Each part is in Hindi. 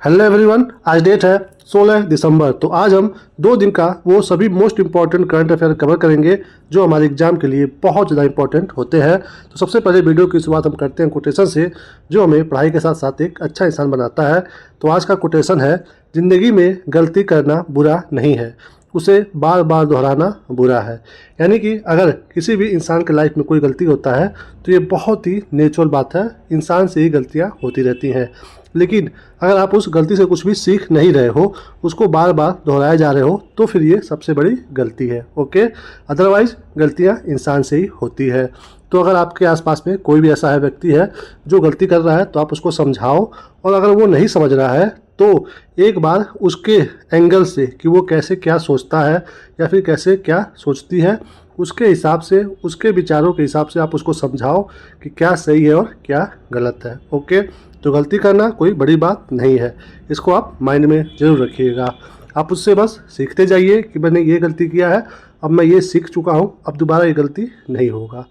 हेलो एवरीवन, आज डेट है 16 दिसंबर। तो आज हम 2 दिन का वो सभी most important current affair cover करेंगे जो हमारे एग्जाम के लिए बहुत ज़्यादा इंपॉर्टेंट होते हैं। तो सबसे पहले वीडियो की शुरुआत हम करते हैं कोटेशन से, जो हमें पढ़ाई के साथ साथ एक अच्छा इंसान बनाता है। तो आज का कोटेशन है, ज़िंदगी में गलती करना बुरा नहीं है, उसे बार बार दोहराना बुरा है। यानी कि अगर किसी भी इंसान के लाइफ में कोई गलती होता है तो ये बहुत ही नेचुरल बात है, इंसान से ही गलतियाँ होती रहती हैं। लेकिन अगर आप उस गलती से कुछ भी सीख नहीं रहे हो, उसको बार बार दोहराए जा रहे हो, तो फिर ये सबसे बड़ी गलती है। ओके, अदरवाइज गलतियाँ इंसान से ही होती है। तो अगर आपके आसपास में कोई भी ऐसा है व्यक्ति है जो गलती कर रहा है, तो आप उसको समझाओ, और अगर वो नहीं समझ रहा है तो एक बार उसके एंगल से कि वो कैसे क्या सोचता है या फिर कैसे क्या सोचती है, उसके हिसाब से, उसके विचारों के हिसाब से आप उसको समझाओ कि क्या सही है और क्या गलत है। ओके, तो गलती करना कोई बड़ी बात नहीं है, इसको आप माइंड में ज़रूर रखिएगा। आप उससे बस सीखते जाइए कि मैंने ये गलती किया है, अब मैं ये सीख चुका हूँ, अब दोबारा ये गलती नहीं होगा।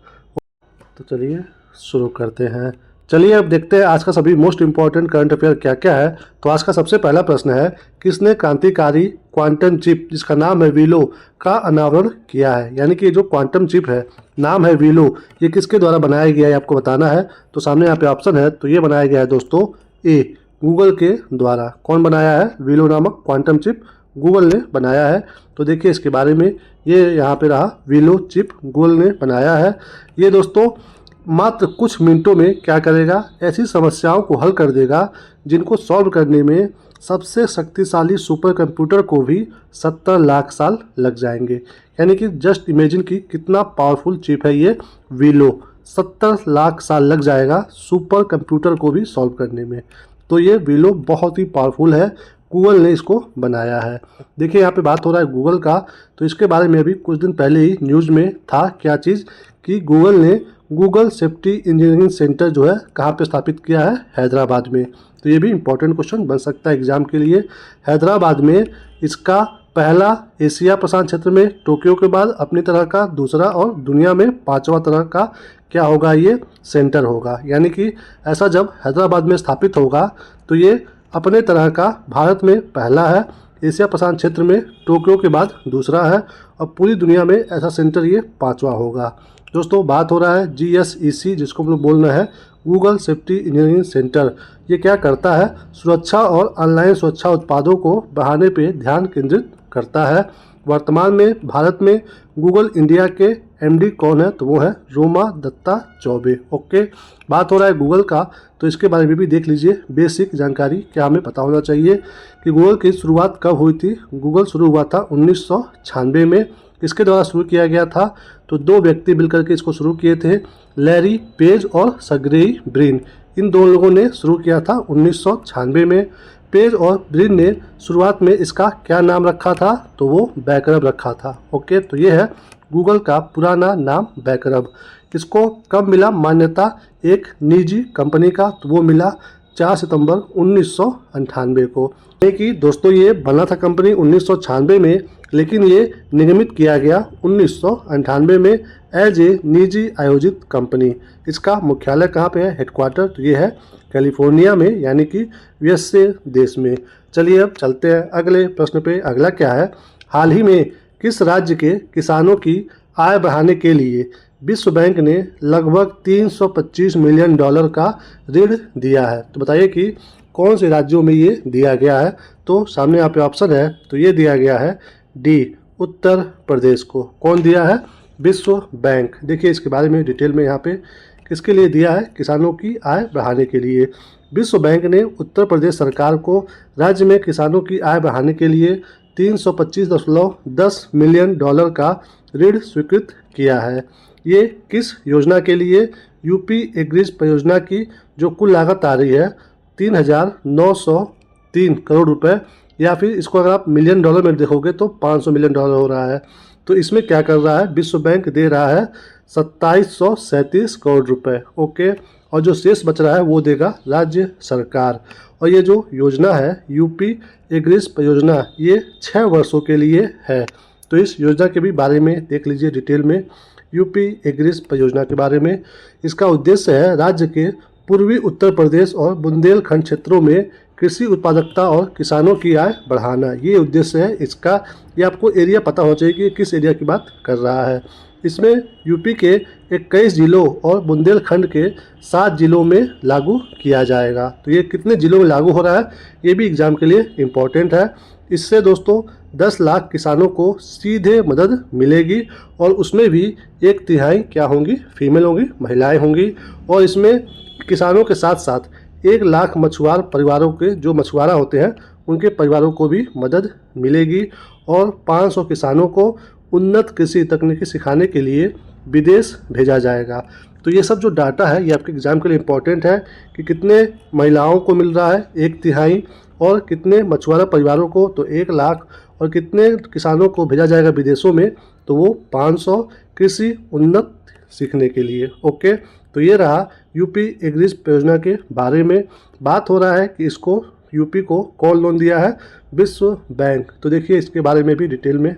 तो चलिए शुरू करते हैं। चलिए अब देखते हैं आज का सभी मोस्ट इम्पॉर्टेंट करंट अफेयर क्या क्या है। तो आज का सबसे पहला प्रश्न है, किसने क्रांतिकारी क्वांटम चिप जिसका नाम है वीलो का अनावरण किया है। यानी कि जो क्वांटम चिप है, नाम है वीलो, ये किसके द्वारा बनाया गया है आपको बताना है। तो सामने यहाँ पे ऑप्शन है, तो ये बनाया गया है दोस्तों ए, गूगल के द्वारा। कौन बनाया है? वीलो नामक क्वांटम चिप गूगल ने बनाया है। तो देखिए इसके बारे में, ये यहाँ पे रहा, वीलो चिप गूगल ने बनाया है। ये दोस्तों मात्र कुछ मिनटों में क्या करेगा, ऐसी समस्याओं को हल कर देगा जिनको सॉल्व करने में सबसे शक्तिशाली सुपर कंप्यूटर को भी 70 लाख साल लग जाएंगे। यानी कि जस्ट इमेजिन कि कितना पावरफुल चिप है ये वीलो, 70 लाख साल लग जाएगा सुपर कंप्यूटर को भी सॉल्व करने में। तो ये वीलो बहुत ही पावरफुल है, गूगल ने इसको बनाया है। देखिए यहाँ पे बात हो रहा है गूगल का, तो इसके बारे में अभी कुछ दिन पहले ही न्यूज़ में था क्या चीज़, कि गूगल ने गूगल सेफ्टी इंजीनियरिंग सेंटर जो है कहाँ पे स्थापित किया है? हैदराबाद में। तो ये भी इम्पोर्टेंट क्वेश्चन बन सकता है एग्जाम के लिए। हैदराबाद में इसका पहला एशिया प्रशांत क्षेत्र में टोक्यो के बाद अपनी तरह का दूसरा और दुनिया में 5वां तरह का क्या होगा, ये सेंटर होगा। यानी कि ऐसा जब हैदराबाद में स्थापित होगा तो ये अपने तरह का भारत में पहला है, एशिया प्रशांत क्षेत्र में टोक्यो के बाद दूसरा है, और पूरी दुनिया में ऐसा सेंटर ये 5वां होगा। दोस्तों बात हो रहा है GSEC, जिसको हम लोग बोलना है गूगल सेफ्टी इंजीनियरिंग सेंटर। ये क्या करता है? सुरक्षा और ऑनलाइन सुरक्षा उत्पादों को बढ़ाने पे ध्यान केंद्रित करता है। वर्तमान में भारत में गूगल इंडिया के MD कौन है? तो वो है रोमा दत्ता चौबे। ओके, बात हो रहा है गूगल का, तो इसके बारे में भी देख लीजिए बेसिक जानकारी क्या हमें पता होना चाहिए कि गूगल की शुरुआत कब हुई थी। गूगल शुरू हुआ था 1996 में। इसके द्वारा शुरू किया गया था, तो 2 व्यक्ति मिलकर के इसको शुरू किए थे, लैरी पेज और सर्गेई ब्रिन। इन 2 लोगों ने शुरू किया था 1996 में। पेज और ब्रिन ने शुरुआत में इसका क्या नाम रखा था? तो वो बैकरब रखा था। ओके, तो ये है गूगल का पुराना नाम बैकरब। इसको कब मिला मान्यता? एक निजी कंपनी का, तो वो मिला 4 सितंबर 1998 को। कि दोस्तों ये बना था कंपनी 1996 में, लेकिन ये निगमित किया गया 1998 में एज ए निजी आयोजित कंपनी। इसका मुख्यालय कहाँ पे है, हेडक्वार्टर? तो ये है कैलिफोर्निया में, यानी कि USA देश में। चलिए अब चलते हैं अगले प्रश्न पे। अगला क्या है, हाल ही में किस राज्य के किसानों की आय बढ़ाने के लिए विश्व बैंक ने लगभग $325 मिलियन का ऋण दिया है? तो बताइए कि कौन से राज्यों में ये दिया गया है। तो सामने यहाँ पे ऑप्शन है, तो ये दिया गया है डी, उत्तर प्रदेश को। कौन दिया है? विश्व बैंक। देखिए इसके बारे में डिटेल में यहाँ पे किसके लिए दिया है, किसानों की आय बढ़ाने के लिए। विश्व बैंक ने उत्तर प्रदेश सरकार को राज्य में किसानों की आय बढ़ाने के लिए $325.10 मिलियन का ऋण स्वीकृत किया है। ये किस योजना के लिए? यूपी एग्रीज परियोजना की जो कुल लागत आ रही है 3,903 करोड़ रुपए, या फिर इसको अगर आप मिलियन डॉलर में देखोगे तो 500 मिलियन डॉलर हो रहा है। तो इसमें क्या कर रहा है, विश्व बैंक दे रहा है 2737 करोड़ रुपए। ओके, और जो शेष बच रहा है वो देगा राज्य सरकार। और ये जो योजना है यूपी एग्रीज परियोजना, ये 6 वर्षों के लिए है। तो इस योजना के भी बारे में देख लीजिए डिटेल में, यूपी एग्रीज परियोजना के बारे में। इसका उद्देश्य है राज्य के पूर्वी उत्तर प्रदेश और बुंदेलखंड क्षेत्रों में कृषि उत्पादकता और किसानों की आय बढ़ाना, ये उद्देश्य है इसका। ये आपको एरिया पता होना चाहिए कि किस एरिया की बात कर रहा है। इसमें यूपी के 21 जिलों और बुंदेलखंड के 7 जिलों में लागू किया जाएगा। तो ये कितने जिलों में लागू हो रहा है ये भी एग्जाम के लिए इम्पोर्टेंट है। इससे दोस्तों 10 लाख किसानों को सीधे मदद मिलेगी और उसमें भी 1/3 क्या होंगी, फीमेल होंगी, महिलाएं होंगी। और इसमें किसानों के साथ साथ 1 लाख मछुआर परिवारों के जो मछुआरा होते हैं उनके परिवारों को भी मदद मिलेगी। और 500 किसानों को उन्नत कृषि तकनीकी सिखाने के लिए विदेश भेजा जाएगा। तो ये सब जो डाटा है ये आपके एग्ज़ाम के लिए इम्पोर्टेंट है कि कितने महिलाओं को मिल रहा है 1/3 और कितने मछुआरा परिवारों को तो 1 लाख और कितने किसानों को भेजा जाएगा विदेशों में तो वो 500 कृषि उन्नत सीखने के लिए। ओके, तो ये रहा यूपी एग्रीज योजना के बारे में। बात हो रहा है कि इसको यूपी को कौन लोन दिया है, विश्व बैंक। तो देखिए इसके बारे में भी डिटेल में,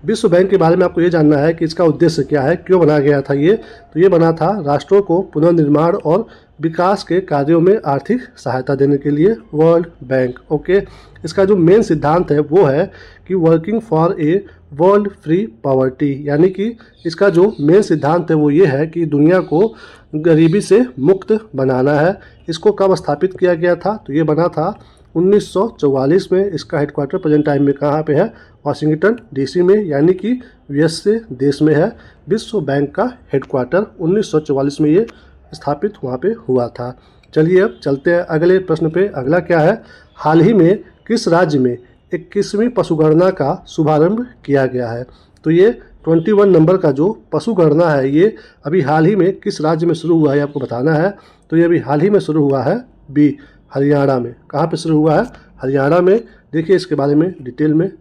विश्व बैंक के बारे में आपको ये जानना है कि इसका उद्देश्य क्या है, क्यों बनाया गया था ये। तो ये बना था राष्ट्रों को पुनर्निर्माण और विकास के कार्यों में आर्थिक सहायता देने के लिए, वर्ल्ड बैंक। ओके, इसका जो मेन सिद्धांत है वो है कि working for a world free poverty, यानी कि इसका जो मेन सिद्धांत है वो ये है कि दुनिया को गरीबी से मुक्त बनाना है। इसको कब स्थापित किया गया था, तो ये बना था 1944 में। इसका हेडक्वार्टर प्रेजेंट टाइम में कहाँ पे है, वाशिंगटन डीसी में, यानी कि यूएस देश में है। विश्व बैंक का हेडक्वार्टर 1944 में ये स्थापित वहाँ पे हुआ था। चलिए अब चलते हैं अगले प्रश्न पे। अगला क्या है, हाल ही में किस राज्य में 21वीं पशुगणना का शुभारंभ किया गया है। तो ये 21 नंबर का जो पशुगणना है ये अभी हाल ही में किस राज्य में शुरू हुआ है आपको बताना है। तो ये अभी हाल ही में शुरू हुआ है बी, हरियाणा में। कहाँ पे शुरू हुआ है, हरियाणा में। देखिए इसके बारे में डिटेल में,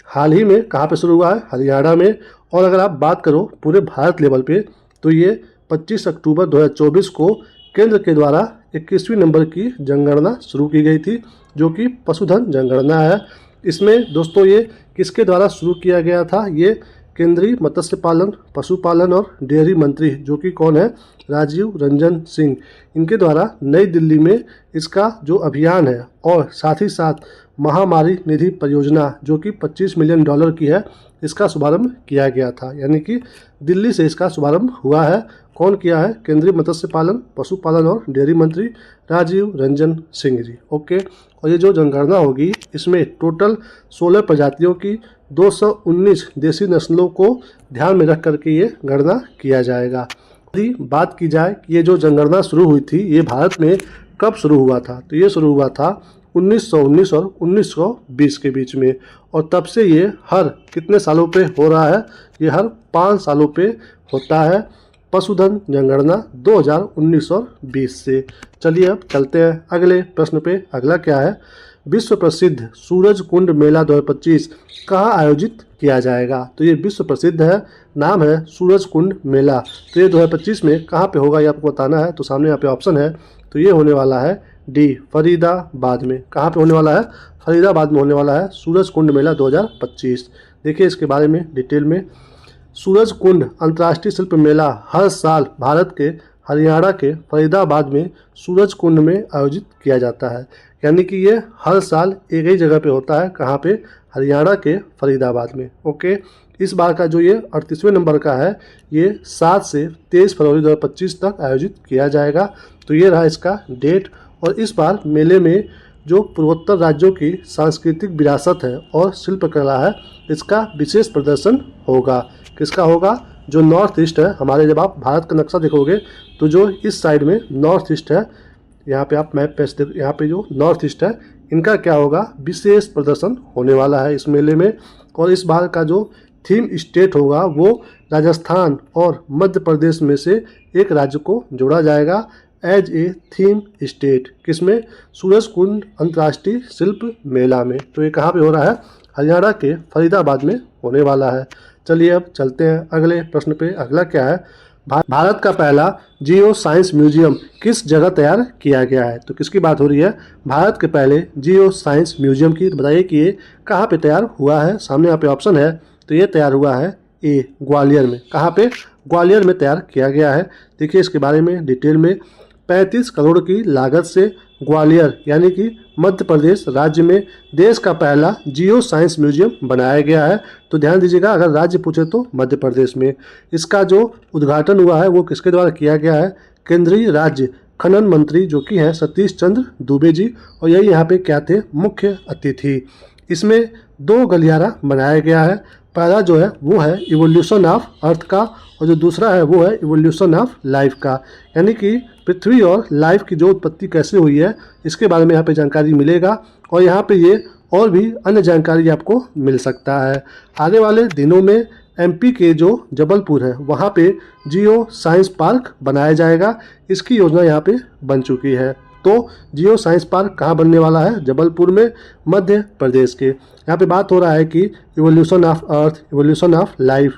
हाल ही में कहाँ पे शुरू हुआ है, हरियाणा में। और अगर आप बात करो पूरे भारत लेवल पे तो ये 25 अक्टूबर 2024 को केंद्र के द्वारा 21वीं नंबर की जनगणना शुरू की गई थी जो कि पशुधन जनगणना है। इसमें दोस्तों ये किसके द्वारा शुरू किया गया था, ये केंद्रीय मत्स्य पालन, पशुपालन और डेयरी मंत्री जो कि कौन है, राजीव रंजन सिंह, इनके द्वारा नई दिल्ली में इसका जो अभियान है और साथ ही साथ महामारी निधि परियोजना जो कि $25 मिलियन की है, इसका शुभारंभ किया गया था। यानी कि दिल्ली से इसका शुभारंभ हुआ है। कौन किया है, केंद्रीय मत्स्य पालन, पशुपालन और डेयरी मंत्री राजीव रंजन सिंह जी। ओके, और ये जो जनगणना होगी इसमें टोटल 16 प्रजातियों की 219 देसी नस्लों को ध्यान में रख करके ये गणना किया जाएगा। यदि बात की जाए कि ये जो जनगणना शुरू हुई थी ये भारत में कब शुरू हुआ था, तो ये शुरू हुआ था 1919 और 1920 के बीच में। और तब से ये हर कितने सालों पे हो रहा है, ये हर 5 सालों पे होता है पशुधन जनगणना 2019 और 20 से। चलिए अब चलते हैं अगले प्रश्न पे। अगला क्या है, विश्व प्रसिद्ध सूरज कुंड मेला 2025 कहाँ आयोजित किया जाएगा। तो ये विश्व प्रसिद्ध है, नाम है सूरज कुंड मेला। तो ये 2025 में कहाँ पे होगा ये आपको बताना है। तो सामने यहाँ पे ऑप्शन है, तो ये होने वाला है डी, फरीदाबाद में। कहाँ पे होने वाला है, फरीदाबाद में होने वाला है सूरज कुंड मेला 2025। देखिए इसके बारे में डिटेल में, सूरज कुंड अंतर्राष्ट्रीय शिल्प मेला हर साल भारत के हरियाणा के फरीदाबाद में सूरज कुंड में आयोजित किया जाता है। यानी कि ये हर साल एक ही जगह पे होता है, कहाँ पे, हरियाणा के फरीदाबाद में। ओके, इस बार का जो ये 38वें नंबर का है ये 7 से 23 फरवरी 2025 तक आयोजित किया जाएगा। तो ये रहा इसका डेट। और इस बार मेले में जो पूर्वोत्तर राज्यों की सांस्कृतिक विरासत है और शिल्पकला है इसका विशेष प्रदर्शन होगा। किसका होगा, जो नॉर्थ ईस्ट है हमारे, जब आप भारत का नक्शा देखोगे तो जो इस साइड में नॉर्थ ईस्ट है, यहाँ पे आप मैप पे देखो, यहाँ पे जो नॉर्थ ईस्ट है इनका क्या होगा, विशेष प्रदर्शन होने वाला है इस मेले में। और इस बार का जो थीम स्टेट होगा वो राजस्थान और मध्य प्रदेश में से एक राज्य को जोड़ा जाएगा एज ए थीम स्टेट। किसमें, सूरज कुंड अंतर्राष्ट्रीय शिल्प मेला में। तो ये कहाँ पे हो रहा है, हरियाणा के फरीदाबाद में होने वाला है। चलिए अब चलते हैं अगले प्रश्न पे। अगला क्या है, भारत का पहला जियो साइंस म्यूजियम किस जगह तैयार किया गया है। तो किसकी बात हो रही है, भारत के पहले जियो साइंस म्यूजियम की। बताइए कि ये कहाँ पे तैयार हुआ है। सामने यहाँ पे ऑप्शन है, तो ये तैयार हुआ है ए, ग्वालियर में। कहाँ पे, ग्वालियर में तैयार किया गया है। देखिए इसके बारे में डिटेल में, 35 करोड़ की लागत से ग्वालियर यानी कि मध्य प्रदेश राज्य में देश का पहला जियो साइंस म्यूजियम बनाया गया है। तो ध्यान दीजिएगा, अगर राज्य पूछे तो मध्य प्रदेश में। इसका जो उद्घाटन हुआ है वो किसके द्वारा किया गया है? केंद्रीय राज्य खनन मंत्री जो कि हैं सतीश चंद्र दूबे जी, और यही यहाँ पे क्या थे? मुख्य अतिथि। इसमें 2 गलियारा बनाया गया है। पहला जो है वो है इवोल्यूशन ऑफ अर्थ का, और जो दूसरा है वो है इवोल्यूशन ऑफ लाइफ का, यानी कि पृथ्वी और लाइफ की जो उत्पत्ति कैसे हुई है इसके बारे में यहाँ पे जानकारी मिलेगा। और यहाँ पे ये और भी अन्य जानकारी आपको मिल सकता है। आने वाले दिनों में एमपी के जो जबलपुर है वहाँ पे जियो साइंस पार्क बनाया जाएगा। इसकी योजना यहाँ पे बन चुकी है। तो जियो साइंस पार्क कहाँ बनने वाला है? जबलपुर में, मध्य प्रदेश के। यहाँ पे बात हो रहा है कि evolution of earth, evolution of life.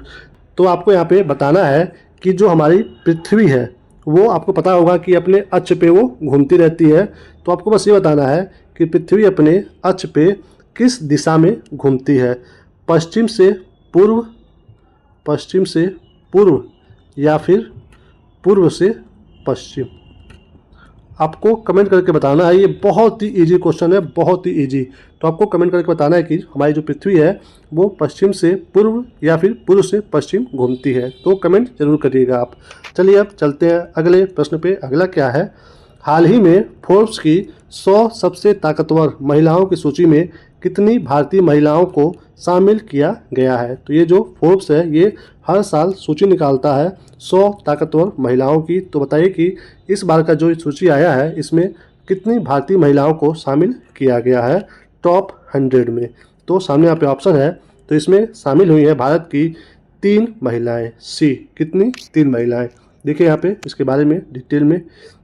तो आपको यहाँ पे बताना है कि जो हमारी पृथ्वी है वो आपको पता होगा कि अपने अक्ष पे वो घूमती रहती है। तो आपको बस ये बताना है कि पृथ्वी अपने अक्ष पे किस दिशा में घूमती है, पश्चिम से पूर्व, पश्चिम से पूर्व या फिर पूर्व से पश्चिम। आपको कमेंट करके बताना है। ये बहुत ही इजी क्वेश्चन है, बहुत ही इजी। तो आपको कमेंट करके बताना है कि हमारी जो पृथ्वी है वो पश्चिम से पूर्व या फिर पूर्व से पश्चिम घूमती है। तो कमेंट जरूर करिएगा आप। चलिए अब चलते हैं अगले प्रश्न पे। अगला क्या है? हाल ही में फोर्ब्स की 100 सबसे ताकतवर महिलाओं की सूची में कितनी भारतीय महिलाओं को शामिल किया गया है? तो ये जो फोर्ब्स है ये हर साल सूची निकालता है 100 ताकतवर महिलाओं की। तो बताइए कि इस बार का जो सूची आया है इसमें कितनी भारतीय महिलाओं को शामिल किया गया है टॉप 100 में? तो सामने यहाँ पे ऑप्शन है। तो इसमें शामिल हुई है भारत की 3 महिलाएं। सी, कितनी? 3 महिलाएं। देखिए यहाँ पे इसके बारे में डिटेल में।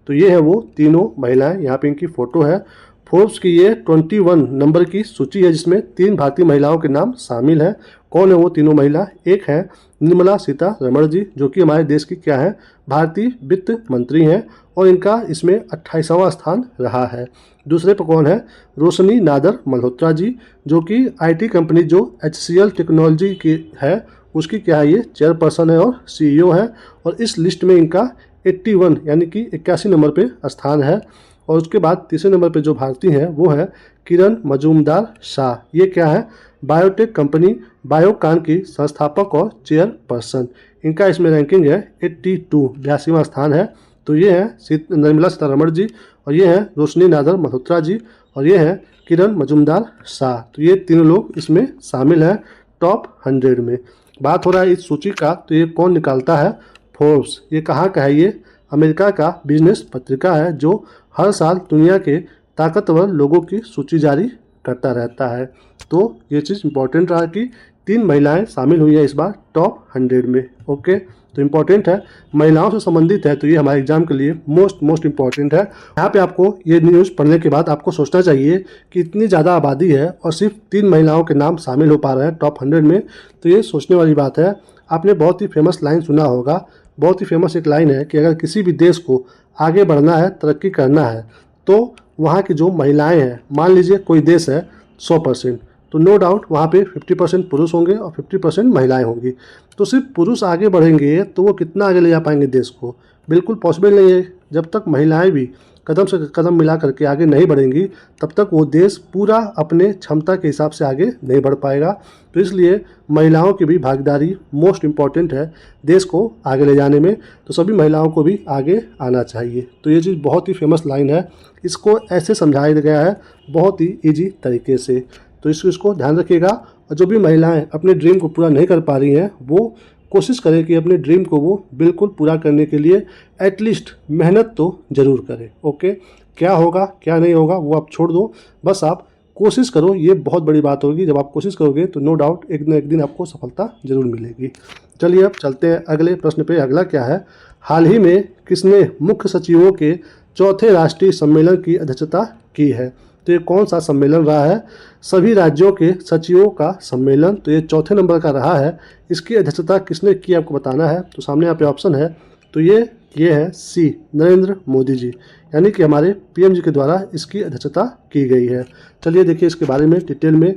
तो ये है वो तीनों महिलाएं, यहाँ पे इनकी फ़ोटो है। फोर्ब्स की ये 21 नंबर की सूची है जिसमें 3 भारतीय महिलाओं के नाम शामिल हैं। कौन है वो तीनों महिला? एक है निर्मला सीतारमण जी जो कि हमारे देश की क्या है? भारतीय वित्त मंत्री हैं, और इनका इसमें 28वां स्थान रहा है। दूसरे पर कौन है? रोशनी नादर मल्होत्रा जी जो कि आईटी कंपनी जो HCL टेक्नोलॉजी की है उसकी क्या है? ये चेयरपर्सन है और CEO है, और इस लिस्ट में इनका 81 यानी कि 81 नंबर पे स्थान है। और उसके बाद तीसरे नंबर पे जो भारतीय हैं वो है किरण मजूमदार शाह। ये क्या है? बायोटेक कंपनी बायोकान की संस्थापक और चेयरपर्सन। इनका इसमें रैंकिंग है 82, 82वां स्थान है। तो ये है निर्मला सीतारमण जी, और ये हैं रोशनी नादर मल्होत्रा जी, और ये हैं किरण मजूमदार शाह। तो ये तीनों लोग इसमें शामिल हैं टॉप 100 में। बात हो रहा है इस सूची का, तो ये कौन निकालता है? फोर्ब्स। ये कहाँ का है? ये अमेरिका का बिजनेस पत्रिका है जो हर साल दुनिया के ताकतवर लोगों की सूची जारी करता रहता है। तो ये चीज़ इंपॉर्टेंट रहा कि 3 महिलाएं शामिल हुई है इस बार टॉप 100 में। ओके, तो इम्पॉर्टेंट है, महिलाओं से संबंधित है, तो ये हमारे एग्जाम के लिए मोस्ट इम्पॉर्टेंट है। यहाँ पे आपको ये न्यूज़ पढ़ने के बाद आपको सोचना चाहिए कि इतनी ज़्यादा आबादी है और सिर्फ 3 महिलाओं के नाम शामिल हो पा रहे हैं टॉप 100 में, तो ये सोचने वाली बात है। आपने बहुत ही फेमस लाइन सुना होगा, बहुत ही फेमस एक लाइन है कि अगर किसी भी देश को आगे बढ़ना है, तरक्की करना है, तो वहाँ की जो महिलाएं हैं, मान लीजिए कोई देश है 100%, तो नो डाउट वहाँ पे 50% पुरुष होंगे और 50% महिलाएं होंगी। तो सिर्फ पुरुष आगे बढ़ेंगे तो वो कितना आगे ले जा पाएंगे देश को? बिल्कुल पॉसिबल नहीं है। जब तक महिलाएं भी कदम से कदम मिला करके आगे नहीं बढ़ेंगी तब तक वो देश पूरा अपने क्षमता के हिसाब से आगे नहीं बढ़ पाएगा। तो इसलिए महिलाओं की भी भागीदारी मोस्ट इम्पॉर्टेंट है देश को आगे ले जाने में। तो सभी महिलाओं को भी आगे आना चाहिए। तो ये चीज़ बहुत ही फेमस लाइन है, इसको ऐसे समझाया गया है बहुत ही ईजी तरीके से। तो इसको ध्यान रखिएगा। और जो भी महिलाएं अपने ड्रीम को पूरा नहीं कर पा रही हैं वो कोशिश करें कि अपने ड्रीम को वो बिल्कुल पूरा करने के लिए एटलीस्ट मेहनत तो ज़रूर करें। ओके, क्या होगा क्या नहीं होगा वो आप छोड़ दो, बस आप कोशिश करो। ये बहुत बड़ी बात होगी, जब आप कोशिश करोगे तो नो डाउट एक न एक दिन आपको सफलता जरूर मिलेगी। चलिए अब चलते हैं अगले प्रश्न पे। अगला क्या है? हाल ही में किसने मुख्य सचिवों के 4थे राष्ट्रीय सम्मेलन की अध्यक्षता की है? तो ये कौन सा सम्मेलन रहा है? सभी राज्यों के सचिवों का सम्मेलन। तो ये 4थे नंबर का रहा है। इसकी अध्यक्षता किसने की आपको बताना है। तो सामने यहाँ पे ऑप्शन है, तो ये है सी, नरेंद्र मोदी जी, यानी कि हमारे PM जी के द्वारा इसकी अध्यक्षता की गई है। चलिए देखिए इसके बारे में डिटेल में।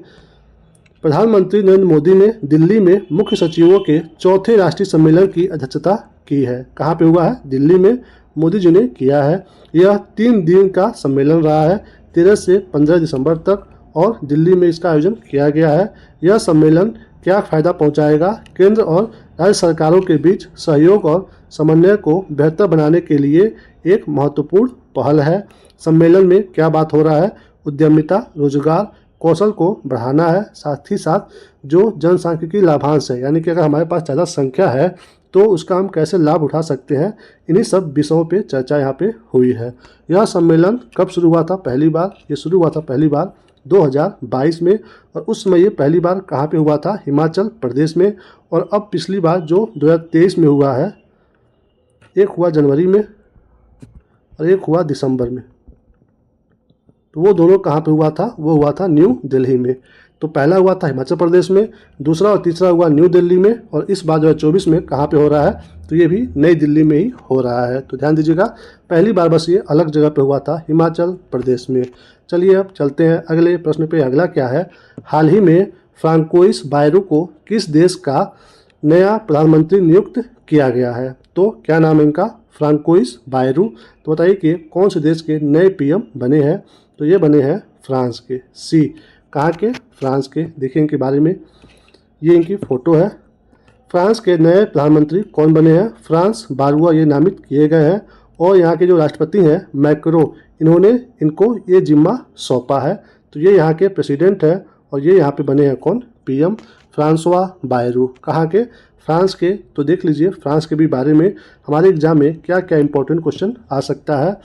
प्रधानमंत्री नरेंद्र मोदी ने दिल्ली में मुख्य सचिवों के 4थे राष्ट्रीय सम्मेलन की अध्यक्षता की है। कहाँ पे हुआ है? दिल्ली में मोदी जी ने किया है। यह 3 दिन का सम्मेलन रहा है, 13 से 15 दिसंबर तक, और दिल्ली में इसका आयोजन किया गया है। यह सम्मेलन क्या फ़ायदा पहुंचाएगा? केंद्र और राज्य सरकारों के बीच सहयोग और समन्वय को बेहतर बनाने के लिए एक महत्वपूर्ण पहल है। सम्मेलन में क्या बात हो रहा है? उद्यमिता, रोजगार, कौशल को बढ़ाना है। साथ ही साथ जो जनसांख्यिकी लाभांश है, यानी कि अगर हमारे पास ज़्यादा संख्या है तो उसका हम कैसे लाभ उठा सकते हैं, इन्हीं सब विषयों पे चर्चा यहाँ पे हुई है। यह सम्मेलन कब शुरू हुआ था? पहली बार ये शुरू हुआ था पहली बार 2022 में, और उस समय ये पहली बार कहाँ पे हुआ था? हिमाचल प्रदेश में। और अब पिछली बार जो 2023 में हुआ है, एक हुआ जनवरी में और एक हुआ दिसंबर में। तो वो दोनों कहाँ पे हुआ था? वो हुआ था न्यू दिल्ली में। तो पहला हुआ था हिमाचल प्रदेश में, दूसरा और तीसरा हुआ न्यू दिल्ली में, और इस बार 2024 में कहाँ पे हो रहा है? तो ये भी नई दिल्ली में ही हो रहा है। तो ध्यान दीजिएगा, पहली बार बस ये अलग जगह पे हुआ था, हिमाचल प्रदेश में। चलिए अब चलते हैं अगले प्रश्न पे। अगला क्या है? हाल ही में फ्रांकोइस बायरू को किस देश का नया प्रधानमंत्री नियुक्त किया गया है? तो क्या नाम है इनका? François Bayrou. तो बताइए कि कौन से देश के नए पीएम बने हैं? तो ये बने हैं फ्रांस के। सी, कहाँ के? फ्रांस के। देखिए इनके बारे में, ये इनकी फ़ोटो है। फ्रांस के नए प्रधानमंत्री कौन बने हैं? फ्रांस बारुआ ये नामित किए गए हैं, और यहाँ के जो राष्ट्रपति हैं मैक्रो, इन्होंने इनको ये जिम्मा सौंपा है। तो ये यहाँ के प्रेसिडेंट हैं, और ये यहाँ पे बने हैं कौन? PM Francois Bayrou. कहाँ के? फ्रांस के। तो देख लीजिए फ्रांस के भी बारे में हमारे एग्जाम में क्या क्या इंपॉर्टेंट क्वेश्चन आ सकता है।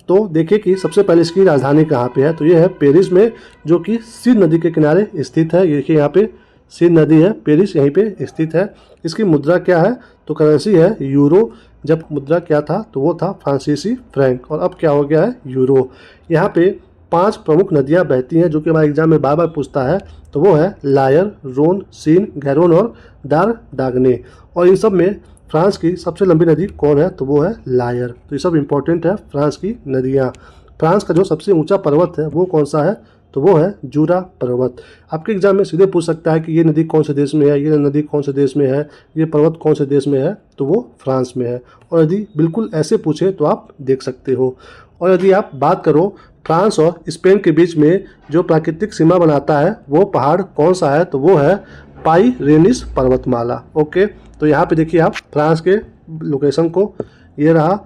तो देखिए कि सबसे पहले इसकी राजधानी कहाँ पे है? तो ये है पेरिस में, जो कि सीन नदी के किनारे स्थित है। ये देखिए यहाँ पे सीन नदी है, पेरिस यहीं पे स्थित है। इसकी मुद्रा क्या है? तो करेंसी है यूरो। जब मुद्रा क्या था? तो वो था फ्रांसीसी फ्रैंक, और अब क्या हो गया है? यूरो। यहाँ पे 5 प्रमुख नदियाँ बहती हैं, जो कि हमारे एग्जाम में बार बार पूछता है। तो वो है लायर, रोन, सीन, गैरोन और दार्डाग्ने। और इन सब में फ्रांस की सबसे लंबी नदी कौन है? तो वो है लायर। तो ये सब इंपॉर्टेंट है फ्रांस की नदियाँ। फ्रांस का जो सबसे ऊंचा पर्वत है वो कौन सा है? तो वो है जूरा पर्वत। आपके एग्जाम में सीधे पूछ सकता है कि ये नदी कौन से देश में है, ये नदी कौन से देश में है, ये पर्वत कौन से देश में है? तो वो फ्रांस में है। और यदि बिल्कुल ऐसे पूछे तो आप देख सकते हो। और यदि आप बात करो फ्रांस और स्पेन के बीच में जो प्राकृतिक सीमा बनाता है वो पहाड़ कौन सा है? तो वो है पाइरेनीस पर्वतमाला। ओके, तो यहाँ पे देखिए आप फ्रांस के लोकेशन को, ये रहा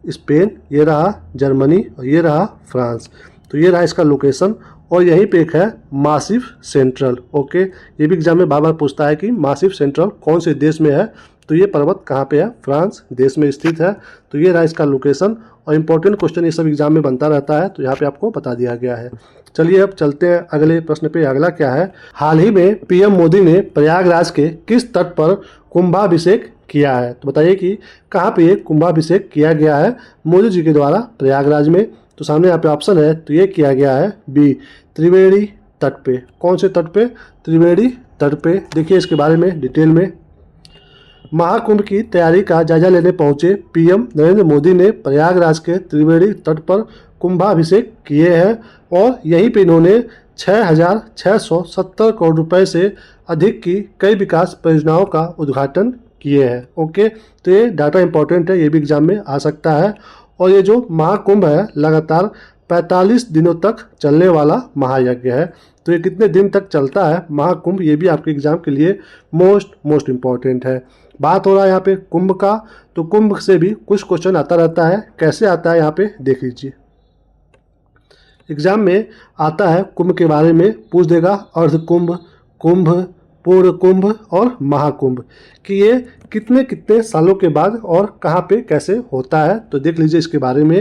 स्पेन, ये रहा जर्मनी, और ये रहा फ्रांस। तो ये रहा इसका लोकेशन, और यहीं पे एक है मासिफ सेंट्रल। ओके, ये भी एग्जाम में बार बार पूछता है कि मासिफ सेंट्रल कौन से देश में है? तो ये पर्वत कहाँ पे है? फ्रांस देश में स्थित है। तो ये रहा इसका लोकेशन, और इम्पोर्टेंट क्वेश्चन ये सब एग्जाम में बनता रहता है, तो यहाँ पे आपको बता दिया गया है। चलिए अब चलते हैं अगले प्रश्न पे। अगला क्या है? हाल ही में पीएम मोदी ने प्रयागराज के किस तट पर कुंभाभिषेक किया है? तो बताइए कि कहाँ पे ये कुंभाभिषेक किया गया है मोदी जी के द्वारा प्रयागराज में? तो सामने यहाँ पे ऑप्शन है, तो ये किया गया है बी, त्रिवेणी तट पे। कौन से तट पे? त्रिवेणी तट पे। देखिए इसके बारे में डिटेल में। महाकुंभ की तैयारी का जायजा लेने पहुंचे पीएम नरेंद्र मोदी ने प्रयागराज के त्रिवेणी तट पर कुंभाभिषेक किए हैं, और यहीं पे इन्होंने 6,670 करोड़ रुपए से अधिक की कई विकास परियोजनाओं का उद्घाटन किए हैं। ओके, तो ये डाटा इंपॉर्टेंट है, ये भी एग्जाम में आ सकता है। और ये जो महाकुंभ है लगातार 45 दिनों तक चलने वाला महायज्ञ है। तो ये कितने दिन तक चलता है महाकुंभ, ये भी आपके एग्जाम के लिए मोस्ट इम्पॉर्टेंट है। बात हो रहा है यहाँ पे कुंभ का, तो कुंभ से भी कुछ क्वेश्चन आता रहता है। कैसे आता है यहाँ पे देख लीजिए। एग्जाम में आता है कुंभ के बारे में, पूछ देगा अर्ध कुंभ, कुंभ, पूर्ण कुंभ और महाकुंभ, कि ये कितने कितने सालों के बाद और कहाँ पे कैसे होता है। तो देख लीजिए इसके बारे में।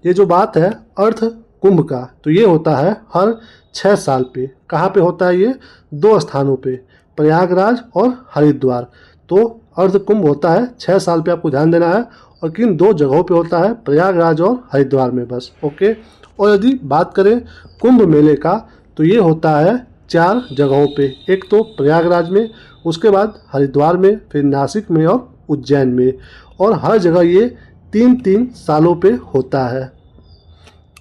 ये जो बात है अर्ध कुंभ का, तो ये होता है हर 6 साल पे। कहाँ पे होता है? ये 2 स्थानों पे, प्रयागराज और हरिद्वार। तो अर्ध कुंभ होता है 6 साल पे, आपको ध्यान देना है। और किन 2 जगहों पे होता है? प्रयागराज और हरिद्वार में बस। ओके, और यदि बात करें कुंभ मेले का, तो ये होता है 4 जगहों पे। एक तो प्रयागराज में, उसके बाद हरिद्वार में, फिर नासिक में और उज्जैन में। और हर जगह ये 3-3 सालों पे होता है।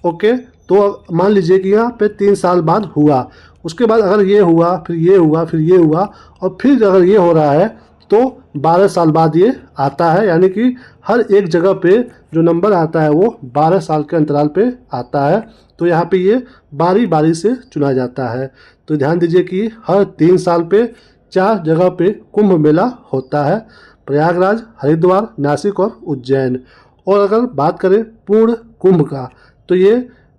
ओके, तो मान लीजिए कि यहाँ पे 3 साल बाद हुआ, उसके बाद अगर ये हुआ, फिर ये हुआ, फिर ये हुआ, और फिर अगर ये हो रहा है, तो 12 साल बाद ये आता है, यानी कि हर एक जगह पे जो नंबर आता है वो 12 साल के अंतराल पे आता है। तो यहाँ पे ये बारी बारी से चुना जाता है। तो ध्यान दीजिए कि हर 3 साल पे 4 जगह पे कुंभ मेला होता है, प्रयागराज, हरिद्वार, नासिक और उज्जैन। और अगर बात करें पूर्ण कुंभ का तो ये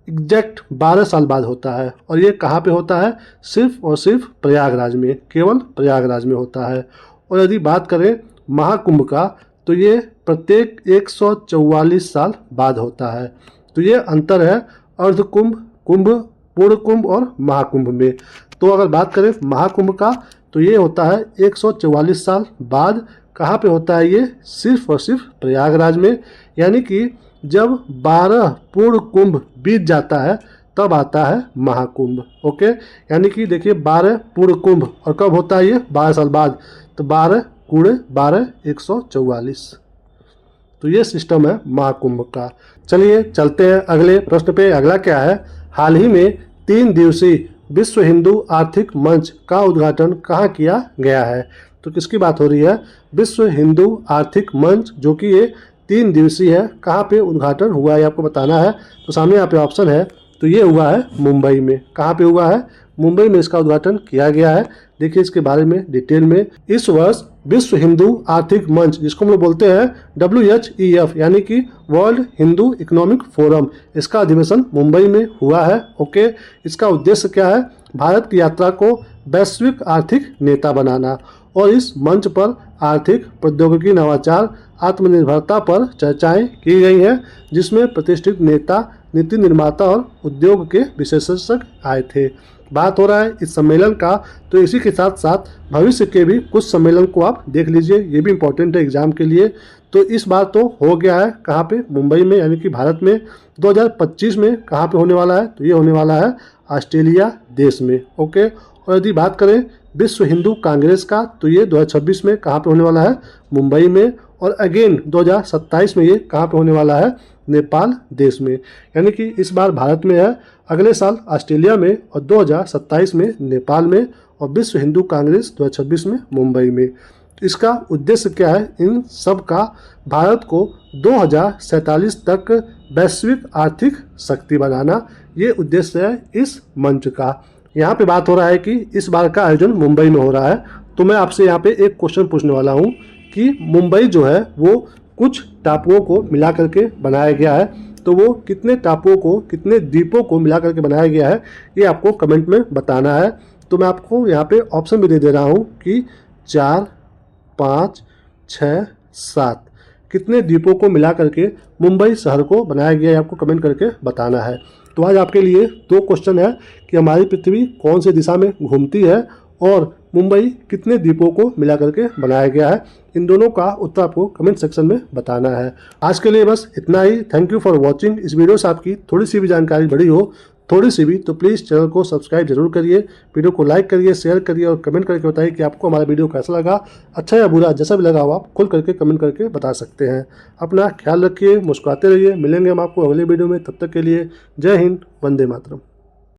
एग्जैक्ट 12 साल बाद होता है। और ये कहाँ पे होता है? सिर्फ और सिर्फ प्रयागराज में, केवल प्रयागराज में होता है। और यदि बात करें महाकुंभ का तो ये प्रत्येक 144 साल बाद होता है। तो ये अंतर है अर्धकुंभ, कुंभ, पूर्ण कुंभ और महाकुंभ में। तो अगर बात करें महाकुंभ का तो ये होता है 144 साल बाद। कहाँ पे होता है? ये सिर्फ और सिर्फ प्रयागराज में। यानी कि जब 12 पूर्ण कुंभ बीत जाता है तब आता है महाकुंभ। ओके, यानी कि देखिए 12 पूर्ण कुंभ और कब होता है? ये 12 साल बाद। तो 12 गुणे 12 144। तो ये सिस्टम है महाकुंभ का। चलिए चलते हैं अगले प्रश्न पे। अगला क्या है? हाल ही में 3 दिवसीय विश्व हिंदू आर्थिक मंच का उद्घाटन कहाँ किया गया है? तो किसकी बात हो रही है? विश्व हिंदू आर्थिक मंच, जो कि ये 3 दिवसीय है। कहाँ पे उद्घाटन हुआ है आपको बताना है। तो सामने यहाँ पे ऑप्शन है। तो ये हुआ है मुंबई में। कहाँ पे हुआ है? मुंबई में इसका उद्घाटन किया गया है। देखिए इसके बारे में डिटेल में। इस वर्ष विश्व हिंदू आर्थिक मंच, जिसको हम लोग बोलते हैं WHEF, यानी कि वर्ल्ड हिंदू इकोनॉमिक फोरम, इसका अधिवेशन मुंबई में हुआ है। ओके, इसका उद्देश्य क्या है? भारत की यात्रा को वैश्विक आर्थिक नेता बनाना। और इस मंच पर आर्थिक, प्रौद्योगिकी, नवाचार, आत्मनिर्भरता पर चर्चाएं की गई हैं, जिसमें प्रतिष्ठित नेता, नीति निर्माता और उद्योग के विशेषज्ञ आए थे। बात हो रहा है इस सम्मेलन का। तो इसी के साथ साथ भविष्य के भी कुछ सम्मेलन को आप देख लीजिए, ये भी इम्पोर्टेंट है एग्जाम के लिए। तो इस बार तो हो गया है कहाँ पे? मुंबई में, यानी कि भारत में। 2025 में कहाँ पे होने वाला है? तो ये होने वाला है ऑस्ट्रेलिया देश में। ओके, और यदि बात करें विश्व हिंदू कांग्रेस का तो ये 2026 में कहाँ पे होने वाला है? मुंबई में। और अगेन 2027 में ये कहाँ पे होने वाला है? नेपाल देश में। यानी कि इस बार भारत में है, अगले साल ऑस्ट्रेलिया में और 2027 में नेपाल में, और विश्व हिंदू कांग्रेस 2026 में मुंबई में। इसका उद्देश्य क्या है? इन सब का भारत को 2047 तक वैश्विक आर्थिक शक्ति बनाना, ये उद्देश्य है इस मंच का। यहाँ पे बात हो रहा है कि इस बार का आयोजन मुंबई में हो रहा है। तो मैं आपसे यहाँ पे एक क्वेश्चन पूछने वाला हूँ कि मुंबई जो है वो कुछ टापुओं को मिला करके बनाया गया है। तो वो कितने टापुओं को, कितने द्वीपों को मिला करके बनाया गया है, ये आपको कमेंट में बताना है। तो मैं आपको यहाँ पे ऑप्शन भी दे रहा हूँ कि 4, 5, 6, 7 कितने द्वीपों को मिला करके मुंबई शहर को बनाया गया है, आपको कमेंट करके बताना है। तो आज आपके लिए 2 क्वेश्चन है कि हमारी पृथ्वी कौन सी दिशा में घूमती है और मुंबई कितने द्वीपों को मिला करके बनाया गया है। इन दोनों का उत्तर आपको कमेंट सेक्शन में बताना है। आज के लिए बस इतना ही। Thank you for watching. इस वीडियो से आपकी थोड़ी सी भी जानकारी बढ़ी हो, थोड़ी सी भी, तो प्लीज़ चैनल को सब्सक्राइब जरूर करिए, वीडियो को लाइक करिए, शेयर करिए और कमेंट करके बताइए कि आपको हमारा वीडियो कैसा लगा। अच्छा या बुरा जैसा भी लगा हो आप खुल करके कमेंट करके बता सकते हैं। अपना ख्याल रखिए, मुस्कुराते रहिए। मिलेंगे हम आपको अगले वीडियो में। तब तक के लिए जय हिंद, वंदे मातरम।